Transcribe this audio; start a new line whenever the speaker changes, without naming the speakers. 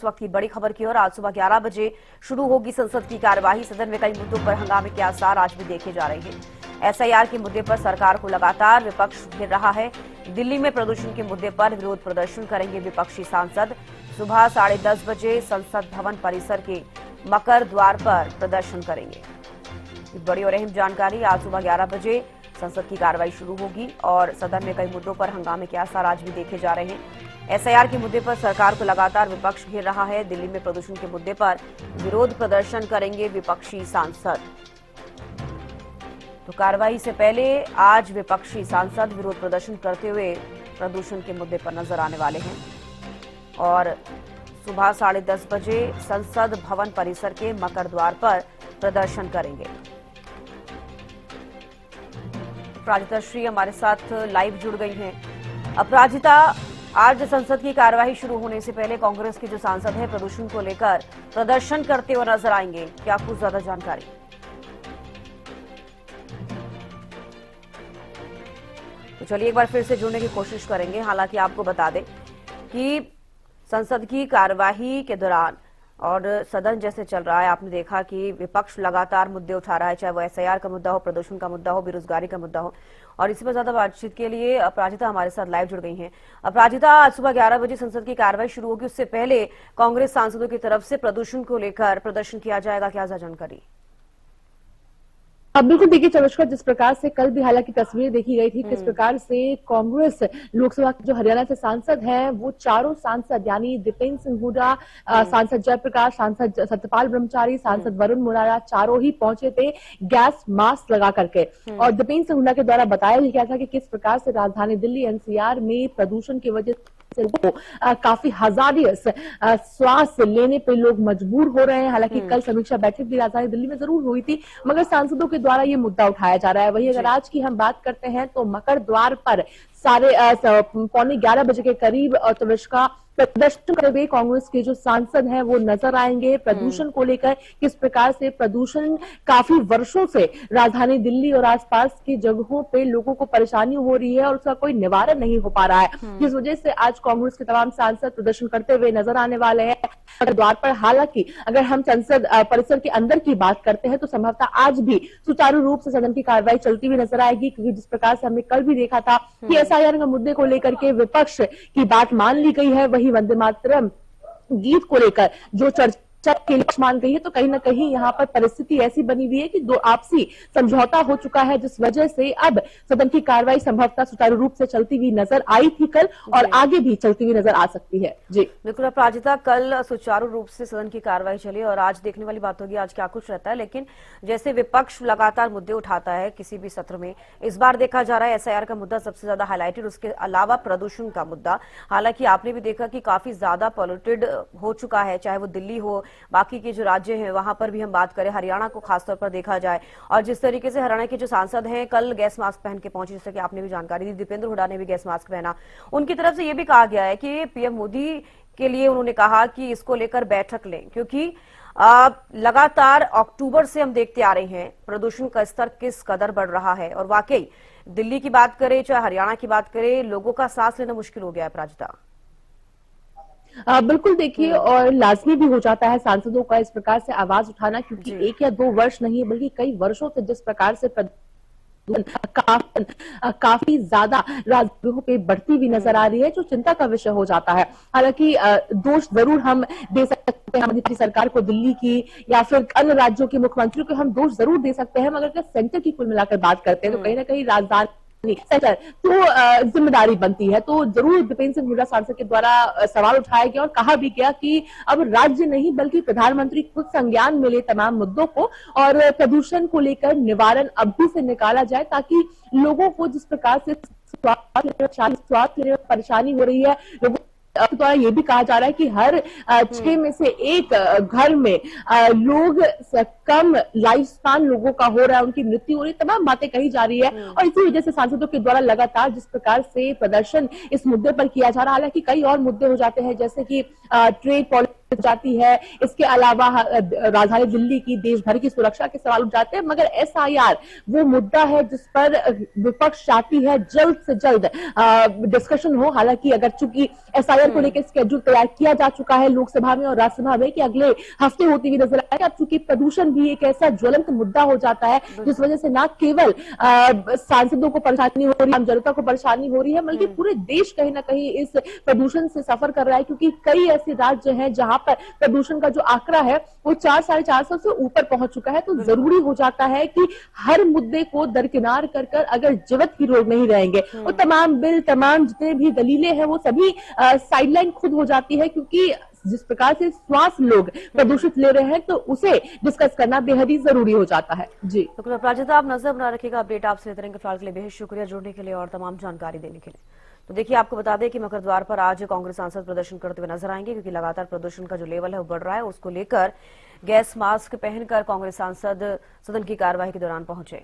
इस वक्त की बड़ी खबर की ओर। आज सुबह 11 बजे शुरू होगी संसद की कार्यवाही। सदन में कई मुद्दों पर हंगामे के आसार आज भी देखे जा रहे हैं। एसआईआर के मुद्दे पर सरकार को लगातार विपक्ष घेर रहा है। दिल्ली में प्रदूषण के मुद्दे पर विरोध प्रदर्शन करेंगे विपक्षी सांसद। सुबह 10:30 बजे संसद भवन परिसर के मकर द्वार पर प्रदर्शन करेंगे। बड़ी और अहम जानकारी, आज सुबह 11 बजे संसद की कार्रवाई शुरू होगी और सदन में कई मुद्दों पर हंगामे के आसार आज भी देखे जा रहे हैं। एसआईआर के मुद्दे पर सरकार को लगातार विपक्ष घेर रहा है। दिल्ली में प्रदूषण के मुद्दे पर विरोध प्रदर्शन करेंगे विपक्षी सांसद। तो कार्रवाई से पहले आज विपक्षी सांसद विरोध प्रदर्शन करते हुए प्रदूषण के मुद्दे पर नजर आने वाले हैं और सुबह 10:30 बजे संसद भवन परिसर के मकर द्वार पर प्रदर्शन करेंगे। अपराजिता श्री हमारे साथ लाइव जुड़ गई हैं। अपराजिता, आज संसद की कार्यवाही शुरू होने से पहले कांग्रेस के जो सांसद हैं प्रदूषण को लेकर प्रदर्शन करते हुए नजर आएंगे, क्या कुछ ज्यादा जानकारी? तो चलिए एक बार फिर से जुड़ने की कोशिश करेंगे। हालांकि आपको बता दें कि संसद की कार्यवाही के दौरान और सदन जैसे चल रहा है, आपने देखा कि विपक्ष लगातार मुद्दे उठा रहा है, चाहे वो एसआईआर का मुद्दा हो, प्रदूषण का मुद्दा हो, बेरोजगारी का मुद्दा हो। और इसी पर ज्यादा बातचीत के लिए अपराजिता हमारे साथ लाइव जुड़ गई हैं। अपराजिता, आज सुबह 11 बजे संसद की कार्रवाई शुरू होगी, उससे पहले कांग्रेस सांसदों की तरफ से प्रदूषण को लेकर प्रदर्शन किया जाएगा, क्या जानकारी?
अब बिल्कुल देखिए चमत्कार, जिस प्रकार से कल भी हालांकि तस्वीर देखी गई थी, किस प्रकार से कांग्रेस लोकसभा के जो हरियाणा से सांसद हैं वो चारों सांसद यानी दीपेंद्र सिंह हुड्डा, सांसद जयप्रकाश, सांसद सत्यपाल ब्रह्मचारी, सांसद वरुण मुरारा, चारों ही पहुंचे थे गैस मास्क लगा करके। और दीपेंद्र सिंह हुड्डा के द्वारा बताया गया था कि किस प्रकार से राजधानी दिल्ली एनसीआर में प्रदूषण की वजह से काफी हजारियस श्वास लेने पे लोग मजबूर हो रहे हैं। हालांकि कल समीक्षा बैठक भी राजधानी दिल्ली में जरूर हुई थी, मगर सांसदों के द्वारा ये मुद्दा उठाया जा रहा है। वहीं अगर आज की हम बात करते हैं तो मकर द्वार पर 11:15 बजे के करीब प्रदेश का प्रदर्शन करते हुए कांग्रेस के जो सांसद हैं वो नजर आएंगे। प्रदूषण को लेकर किस प्रकार से प्रदूषण काफी वर्षों से राजधानी दिल्ली और आसपास की जगहों पे लोगों को परेशानी हो रही है और उसका कोई निवारण नहीं हो पा रहा है, जिस वजह से आज कांग्रेस के तमाम सांसद प्रदर्शन करते हुए नजर आने वाले हैं द्वार पर। हालांकि अगर हम संसद परिसर के अंदर की बात करते हैं तो संभवतः आज भी सुचारू रूप से सदन की कार्रवाई चलती हुई नजर आएगी, क्योंकि जिस प्रकार से हमने कल भी देखा था कि एसआईआर के मुद्दे को लेकर के विपक्ष की बात मान ली गई है, वही वंदे मातरम गीत को लेकर जो चर्चा के लिए मान गई है, तो कहीं ना कहीं यहाँ पर परिस्थिति ऐसी बनी हुई है कि दो आपसी समझौता हो चुका है, जिस वजह से अब सदन की कार्रवाई संभवतः सुचारू रूप से चलती हुई नजर आई थी कल और आगे भी चलती हुई नजर आ सकती है। जी
बिल्कुल अपराजिता, कल सुचारू रूप से सदन की कार्रवाई चली और आज देखने वाली बात होगी आज क्या कुछ रहता है। लेकिन जैसे विपक्ष लगातार मुद्दे उठाता है किसी भी सत्र में, इस बार देखा जा रहा है एसआईआर का मुद्दा सबसे ज्यादा हाईलाइटेड, उसके अलावा प्रदूषण का मुद्दा। हालांकि आपने भी देखा कि काफी ज्यादा पॉल्यूटेड हो चुका है, चाहे वो दिल्ली हो, बाकी के जो राज्य हैं वहां पर भी हम बात करें, हरियाणा को खासतौर पर देखा जाए। और जिस तरीके से हरियाणा के जो सांसद हैं कल गैस मास्क पहन के पहुंचे, जैसे कि आपने भी जानकारी दी, दीपेंद्र हुड्डा ने भी गैस मास्क पहना। उनकी तरफ से यह भी कहा गया है कि पीएम मोदी के लिए उन्होंने कहा कि इसको लेकर बैठक लें, क्योंकि लगातार अक्टूबर से हम देखते आ रहे हैं प्रदूषण का स्तर किस कदर बढ़ रहा है। और वाकई दिल्ली की बात करें चाहे हरियाणा की बात करें, लोगों का सांस लेना मुश्किल हो गया है। प्राजिता,
बिल्कुल देखिए, और लाजमी भी हो जाता है सांसदों का इस प्रकार से आवाज उठाना, क्योंकि 1 या 2 वर्ष नहीं बल्कि कई वर्षों से जिस प्रकार से काफी ज्यादा राज्यों पे बढ़ती हुई नजर आ रही है, जो चिंता का विषय हो जाता है। हालांकि दोष जरूर हम दे सकते हैं मध्य सरकार को, दिल्ली की या फिर अन्य राज्यों के मुख्यमंत्रियों को हम दोष जरूर दे सकते हैं, मगर अगर सेंटर की कुल मिलाकर बात करते हैं तो कहीं ना कहीं राजधानी सेंटर तो जिम्मेदारी बनती है। तो जरूर दीपेंद्र सिंह हुड्डा सांसद के द्वारा सवाल उठाया गया और कहा भी गया कि अब राज्य नहीं बल्कि प्रधानमंत्री खुद संज्ञान में ले तमाम मुद्दों को और प्रदूषण को लेकर निवारण अभी से निकाला जाए, ताकि लोगों को जिस प्रकार से स्वास्थ्य में परेशानी हो रही है, लोगों द्वारा ये भी कहा जा रहा है कि हर 6 में से 1 घर में लोग कम लाइफ स्पान लोगों का हो रहा है, उनकी मृत्यु हो रही है, तमाम बातें कही जा रही है। और इसी वजह से सांसदों के द्वारा लगातार जिस प्रकार से प्रदर्शन इस मुद्दे पर किया जा रहा है, हालांकि कई और मुद्दे हो जाते हैं जैसे कि ट्रेड पॉलिसी जाती है। इसके अलावा राजधानी दिल्ली की देश भर की सुरक्षा के सवाल उठ जाते हैं, मगर एसआईआर वो मुद्दा है जिस पर विपक्ष चाहती है जल्द से जल्द डिस्कशन हो। हालांकि अगर चूंकि एसआईआर को लेकर स्केड्यूल तैयार किया जा चुका है लोकसभा में और राज्यसभा में कि अगले हफ्ते होती हुई नजर आएगा। अब चूंकि प्रदूषण भी एक ऐसा ज्वलंत मुद्दा हो जाता है जिस वजह से न केवल सांसदों को परेशानी हो रही है, आम जनता को परेशानी हो रही है, बल्कि पूरे देश कहीं ना कहीं इस प्रदूषण से सफर कर रहा है, क्योंकि कई ऐसे राज्य हैं जहां पर प्रदूषण का जो आंकड़ा है वो 400-450 से ऊपर पहुंच चुका है। तो जरूरी हो जाता है कि हर मुद्दे को दरकिनार कर अगर जीवित ही लोग नहीं रहेंगे वो तमाम बिल, तमाम जितने भी दलीलें हैं वो सभी साइडलाइन खुद हो जाती है, क्योंकि जिस प्रकार से श्वास लोग प्रदूषित ले रहे हैं तो उसे डिस्कस करना बेहद ही जरूरी हो जाता है। जी
तो प्राजक्ता, आप नजर बना रखिएगा, अपडेट आपसे लेते रहेंगे। फिलहाल के लिए बेहद शुक्रिया जुड़ने के लिए और तमाम जानकारी देने के लिए। तो देखिए, आपको बता दें कि मकर द्वार पर आज कांग्रेस सांसद प्रदर्शन करते हुए नजर आएंगे, क्योंकि लगातार प्रदूषण का जो लेवल है वो बढ़ रहा है। उसको लेकर गैस मास्क पहनकर कांग्रेस सांसद सदन की कार्यवाही के दौरान पहुंचे।